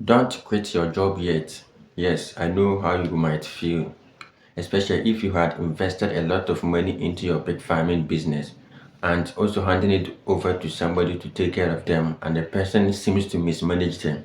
Don't quit your job yet. Yes, I know how you might feel, especially if you had invested a lot of money into your pig farming business and also handing it over to somebody to take care of them, and the person seems to mismanage them.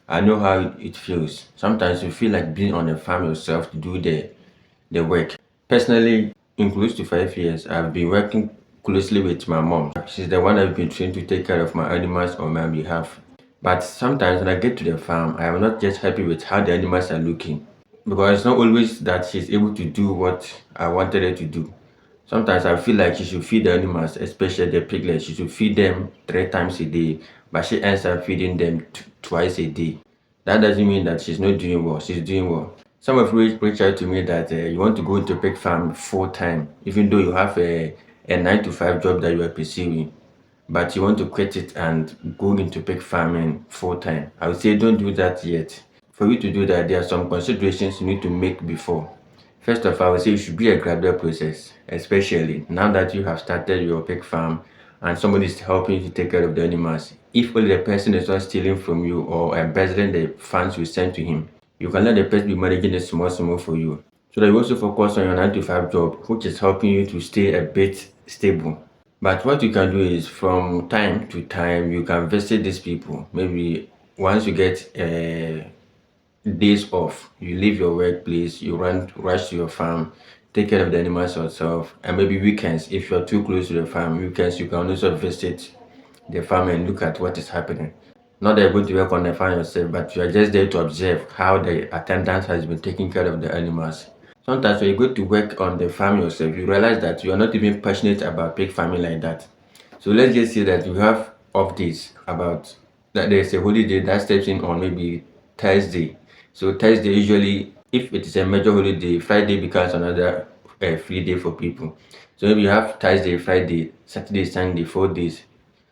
I know how it feels. Sometimes you feel like being on a farm yourself to do the work. Personally, in close to 5 years, I've been working closely with my mom. She's the one I've been trained to take care of my animals on my behalf. But sometimes when I get to the farm, I am not just happy with how the animals are looking, because it's not always that she's able to do what I wanted her to do. Sometimes I feel like she should feed the animals, especially the piglets. She should feed them 3 times a day, but she ends up feeding them twice a day. That doesn't mean that she's not doing well. She's doing well. Some of you reach out to me that you want to go into pig farm full time, even though you have a 9 to 5 job that you are pursuing, but you want to quit it and go into pig farming full time. I would say don't do that yet. For you to do that, there are some considerations you need to make before. First of all, I would say it should be a gradual process, especially now that you have started your pig farm and somebody is helping you to take care of the animals. If only the person is not stealing from you or embezzling the funds you send to him, you can let the person be managing it small, small for you. So that you also focus on your 9 to 5 job, which is helping you to stay a bit stable. But what you can do is from time to time, you can visit these people. Maybe once you get days off, you leave your workplace, you rush to your farm, take care of the animals yourself, and maybe weekends, if you're too close to the farm, weekends you can also visit the farm and look at what is happening. Not that you're going to work on the farm yourself, but you are just there to observe how the attendant has been taking care of the animals. Sometimes when you go to work on the farm yourself, you realize that you are not even passionate about pig farming like that. So let's just say that you have off days, about that there's a holiday that steps in on maybe Thursday. So Thursday usually, if it is a major holiday, Friday becomes another free day for people. So maybe you have Thursday, Friday, Saturday, Sunday, 4 days.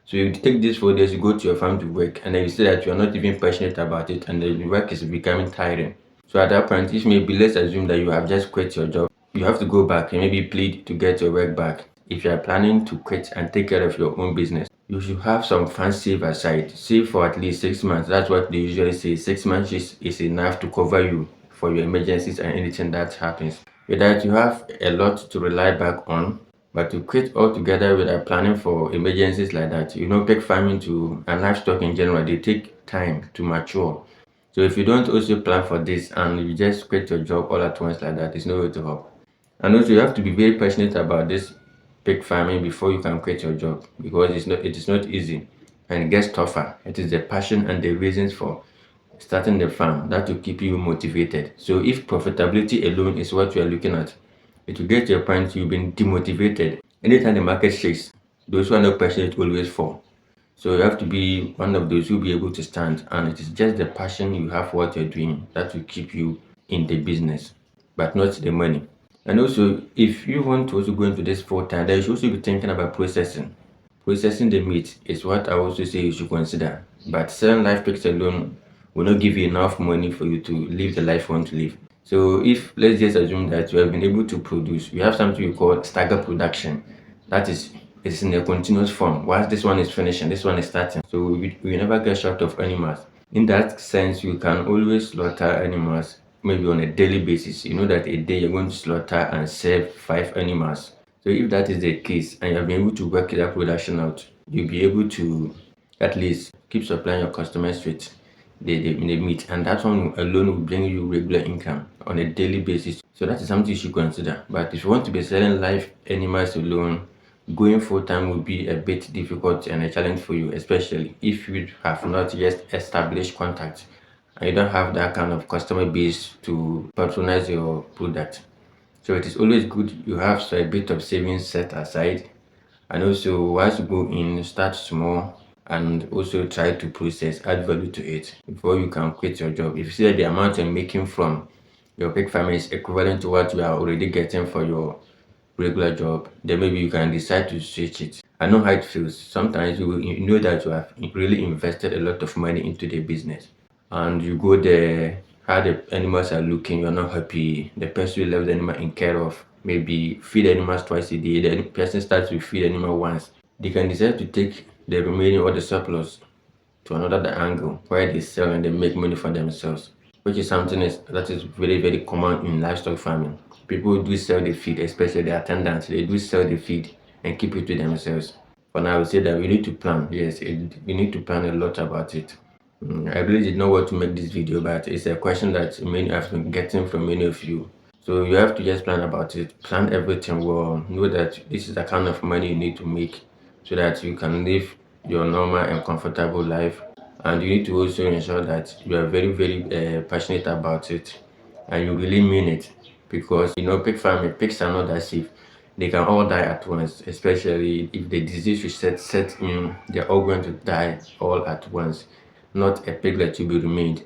So you take these 4 days, you go to your farm to work, and then you say that you are not even passionate about it, and the work is becoming tiring. So at that point, if maybe let's assume that you have just quit your job, you have to go back and maybe plead to get your work back. If you are planning to quit and take care of your own business, you should have some funds saved aside. Save for at least 6 months. That's what they usually say. 6 months is enough to cover you for your emergencies and anything that happens. With that, you have a lot to rely back on. But to quit altogether without planning for emergencies like that, pig farming to and livestock in general, they take time to mature. So if you don't also plan for this and you just quit your job all at once like that, it's no way to help. And also you have to be very passionate about this pig farming before you can quit your job, because it is not easy and it gets tougher. It is the passion and the reasons for starting the farm that will keep you motivated. So if profitability alone is what you are looking at, it will get to a point you've been demotivated. Anytime the market shakes, those who are not passionate always fall. So you have to be one of those who will be able to stand, and it is just the passion you have for what you're doing that will keep you in the business, but not the money. And also, if you want to also go into this full time, then you should also be thinking about processing. Processing the meat is what I also say you should consider. But selling live pigs alone will not give you enough money for you to live the life you want to live. So if let's just assume that you have been able to produce, we have something we call stagger production. That is, it's in a continuous form. Once this one is finishing, this one is starting. So we never get short of animals. In that sense, you can always slaughter animals maybe on a daily basis. You know that a day you're going to slaughter and serve 5 animals. So if that is the case and you have been able to work that production out, you'll be able to at least keep supplying your customers with the meat, and that one alone will bring you regular income on a daily basis. So that is something you should consider. But if you want to be selling live animals alone, going full time will be a bit difficult and a challenge for you, especially if you have not yet established contact and you don't have that kind of customer base to patronize your product. So it is always good you have a bit of savings set aside, and also once you go in, start small and also try to process, add value to it before you can quit your job. If you see that the amount you're making from your pig farming is equivalent to what you are already getting for your regular job, then maybe you can decide to switch it. I know how it feels. Sometimes you know that you have really invested a lot of money into the business, and you go there, how the animals are looking, you're not happy. The person who left the animal in care of, maybe feed animals twice a day, the person starts to feed animal once. They can decide to take the remaining or the surplus to another angle where they sell and they make money for themselves, which is something that is very, very common in livestock farming. People do sell the feed, especially the attendants. They do sell the feed and keep it to themselves. For now, I would say that we need to plan. Yes, we need to plan a lot about it. I really did not want to make this video, but it's a question that many have been getting from many of you. So you have to just plan about it, plan everything well, know that this is the kind of money you need to make so that you can live your normal and comfortable life. And you need to also ensure that you are very, very passionate about it and you really mean it, because pig farming, pigs are not that safe. They can all die at once, especially if the disease is set in, they're all going to die all at once, not a piglet to be remained.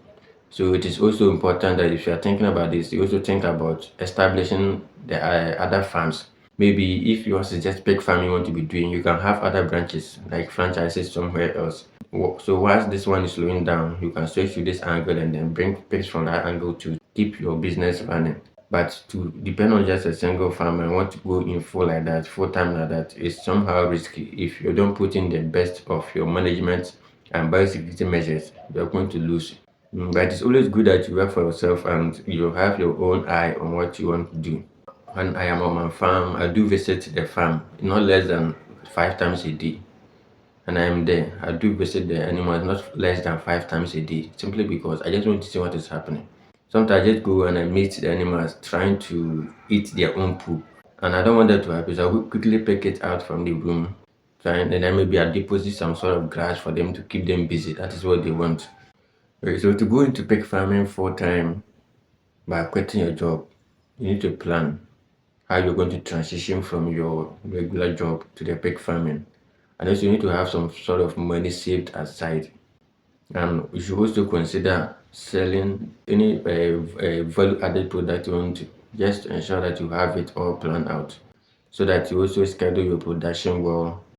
So it is also important that if you are thinking about this, you also think about establishing the other farms. Maybe if yours is just pig farming you want to be doing, you can have other branches like franchises somewhere else. So whilst this one is slowing down, you can switch to this angle and then bring pigs from that angle to keep your business running. But to depend on just a single farm and want to go in full like that, full time like that, is somehow risky. If you don't put in the best of your management and biosecurity measures, you're going to lose. But it's always good that you work for yourself and you have your own eye on what you want to do. When I am on my farm, I do visit the farm not less than 5 times a day. And I am there. I do visit the animals not less than 5 times a day, simply because I just want to see what is happening. Sometimes I just go and I meet the animals trying to eat their own poop. And I don't want that to happen, so I will quickly pick it out from the room. And then maybe I deposit some sort of grass for them to keep them busy. That is what they want. Okay, so to go into pig farming full time by quitting your job, you need to plan how you're going to transition from your regular job to the pig farming. And also you need to have some sort of money saved aside. And you should also consider selling any value added product you want to, just ensure that you have it all planned out so that you also schedule your production well